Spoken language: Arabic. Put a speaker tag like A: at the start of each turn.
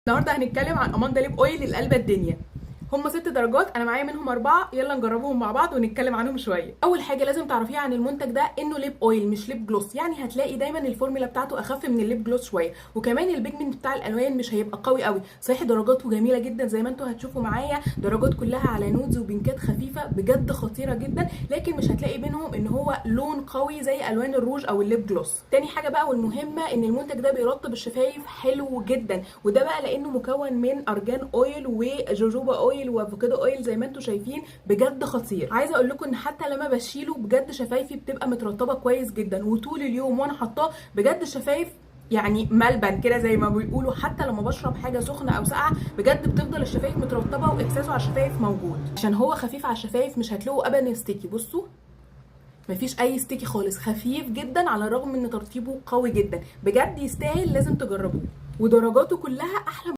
A: النهارده هنتكلم عن اماندا ليب اويل اللي قلبة الدنيا. هم 6 درجات، انا معايا منهم 4، يلا نجربهم مع بعض ونتكلم عنهم شويه. اول حاجه لازم تعرفيها عن المنتج ده انه ليب اويل مش ليب جلوس، يعني هتلاقي دايما الفورمولا بتاعته اخف من الليب جلوس شويه، وكمان البيجمنت بتاع الالوان مش هيبقى قوي قوي. صحيح درجاته جميله جدا زي ما انتوا هتشوفوا معايا، درجات كلها على نودز وبينكات خفيفه بجد خطيره جدا، لكن مش هتلاقي بينهم ان هو لون قوي زي الوان الروج او الليب جلوس. تاني حاجه بقى والمهمه ان المنتج ده بيرطب الشفايف حلو جدا، وده بقى لانه مكون من ارجان اويل وجوجوبا اويل وافوكادو اويل زي ما انتم شايفين، بجد خطير. عايزه اقول لكم ان حتى لما بشيله بجد شفايفي بتبقى مترطبه كويس جدا، وطول اليوم وانا حاطاه بجد الشفايف يعني ملبن كده زي ما بيقولوا. حتى لما بشرب حاجه سخنه او ساقعه بجد بتفضل الشفايف مترطبه واحساسه على الشفايف موجود. عشان هو خفيف على الشفايف مش هتلاقوا ابدا ستيكي. بصوا مفيش اي ستيكي خالص، خفيف جدا على الرغم ان ترطيبه قوي جدا. بجد يستاهل، لازم تجربوه، ودرجاته كلها احلى